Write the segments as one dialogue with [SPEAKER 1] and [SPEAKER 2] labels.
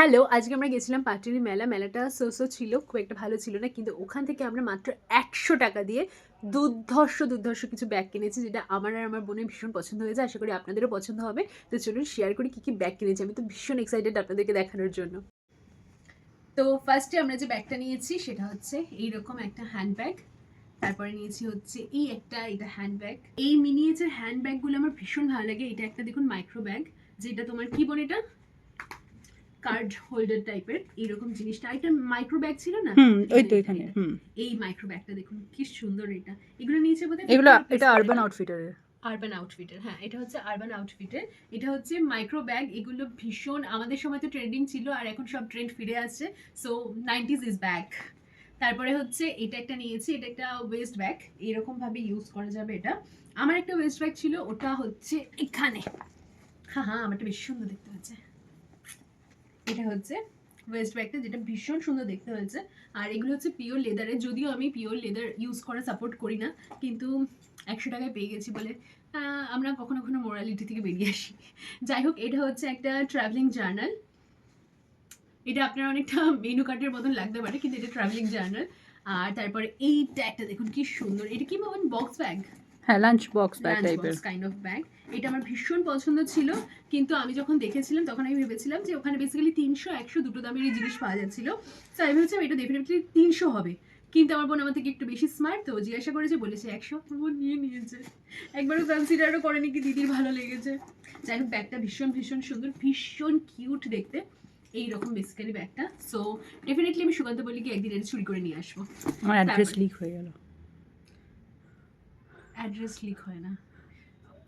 [SPEAKER 1] Hello, আজকে আমরা গেছিলাম পাটুলি মেলা। মেলাটা ছিল, খুব একটা ভালো ছিল না। কিন্তু ওখান থেকে আমরা মাত্র ৳১০০ দিয়ে দুর্ধর্ষ কিছু ব্যাগ কিনেছি, যেটা আমার আর আমার বোনের ভীষণ পছন্দ হয়েছে। আশা করি আপনাদেরও পছন্দ হবে। তো চলুন শেয়ার করি কী ব্যাগ কিনেছি। আমি তো ভীষণ এক্সাইটেড আপনাদেরকে দেখানোর জন্য। তো ফার্স্টে আমরা যে ব্যাগটা নিয়েছি সেটা হচ্ছে এইরকম একটা হ্যান্ডব্যাগ। তারপরে নিয়েছি হচ্ছে এটা হ্যান্ডব্যাগ। এই মিনিয়েচার হ্যান্ডব্যাগগুলো আমার ভীষণ ভালো লাগে। এটা একটা দেখুন মাইক্রো ব্যাগ, যেটা তোমার কি বলে এটা কার্ড হোল্ডার টাইপের এরকম জিনিসটা। এটা মাইক্রো ব্যাগ ছিল না,
[SPEAKER 2] ওই তো এখানে
[SPEAKER 1] এই মাইক্রো ব্যাগটা দেখুন কি সুন্দর। এগুলো নিয়েছে বোধহয়
[SPEAKER 2] এগুলো, এটা আরবান আউটফিটারের।
[SPEAKER 1] হ্যাঁ, এটা হচ্ছে আরবান আউটফিটের। এটা হচ্ছে মাইক্রো ব্যাগ। এগুলো ভীষণ আমাদের সময় তো ট্রেন্ডিং ছিল, আর এখন সব ট্রেন্ড ফিরে আসছে। So 90s is back. তারপরে হচ্ছে এটা একটা নিয়েছি, এটা একটা ওয়েস্ট ব্যাগ, এরকম ভাবে ইউজ করা যাবে এটা। আমার একটা ওয়েস্ট ব্যাগ ছিল, ওটা হচ্ছে এখানে। হ্যাঁ, আমারটা বেশ সুন্দর দেখতে হচ্ছে। এটা হচ্ছে ওয়েস্ট ব্যাগটা, যেটা ভীষণ সুন্দর দেখতে হয়েছে। আর এগুলো হচ্ছে পিওর লেদারের, যদিও আমি পিওর লেদার ইউজ করা সাপোর্ট করি না, কিন্তু ১০০ টাকায় পেয়ে গেছি বলে আমরা কখনো কখনো মোরালিটি থেকে বেরিয়ে আসি। যাই হোক, এটা হচ্ছে একটা ট্রাভেলিং জার্নাল। এটা আপনার অনেকটা মেনু কার্ডের মতন লাগতে পারে, কিন্তু এটা ট্রাভেলিং জার্নাল। আর তারপরে এইটা একটা দেখুন কি সুন্দর। এটা কি বলেন, বক্স ব্যাগ?
[SPEAKER 2] হ্যাঁ, লাঞ্চ বক্স ব্যাগ টাইপের
[SPEAKER 1] কাইন্ড অফ ব্যাগ। এটা আমার ভীষণ পছন্দ ছিল, কিন্তু আমি যখন দেখেছিলাম তখন আমি ভেবেছিলাম যে ওখানে বেসিক্যালি ৩০০ ১০০ দুটো দামেরই জিনিস পাওয়া যাচ্ছিল। তো আমি ভেবেছিলাম এটা ডেফিনেটলি ৩০০ হবে, কিন্তু আমার বোন আমার থেকে একটু বেশি স্মার্ট, তো জিজ্ঞাসা করেছে, বলেছে ১০০। আমার বোন নিয়েছে, একবারও কনসিডারও করেনি কি দিদির ভালো লেগেছে। যাই হোক, ব্যাগটা ভীষণ সুন্দর, ভীষণ কিউট দেখতে। এইরকম বেসিক্যালি ব্যাগটা। সো ডেফিনেটলি আমি সুকান্ত বলি কি একদিন এটা চুরি করে নিয়ে আসবো।
[SPEAKER 2] আমার অ্যাড্রেস লিক হয়ে গেল।
[SPEAKER 1] অ্যাড্রেস লিক হয় না,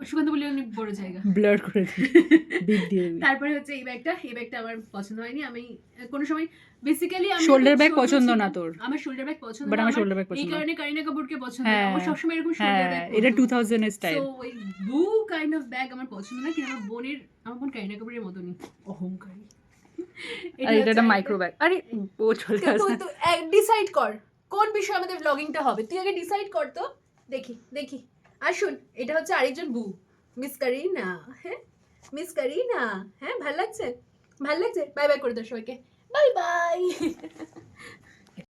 [SPEAKER 1] সুকান্ত বলি অনেক বড় জায়গা,
[SPEAKER 2] ব্লার করে দিই।
[SPEAKER 1] তারপরে হচ্ছে এই ব্যাগটা আমার পছন্দ হয়নি। আমি কোনো সময় বেসিক্যালি
[SPEAKER 2] শোল্ডার ব্যাগ পছন্দ না তোর?
[SPEAKER 1] আমার শোল্ডার ব্যাগ পছন্দ
[SPEAKER 2] বাট
[SPEAKER 1] না,
[SPEAKER 2] আমার শোল্ডার ব্যাগ পছন্দ।
[SPEAKER 1] এই কারণে কারিনা কাপুরকে পছন্দ না। ও সবসময় এরকম শোল্ডার ব্যাগ
[SPEAKER 2] এটা 2000 এর স্টাইল।
[SPEAKER 1] সো ওই ব্লু কাইন্ড অফ ব্যাগ আমার পছন্দ না। কিন্তু আমার বোন কারিনা কাপুরের মতনই অহংকারী।
[SPEAKER 2] এটা একটা মাইক্রো ব্যাগ। আরে ও চলে আসে।
[SPEAKER 1] তো ডিসাইড কর কোন বিষয়ে আমাদের ব্লগিংটা হবে, তুই আগে ডিসাইড কর তো। দেখি আসুন, এটা হচ্ছে আরেকজন বু, মিস করিনা। হ্যাঁ, মিস করিনা। হ্যাঁ, ভাল লাগছে। বাই বাই করে দাও সবাইকে। Bye bye.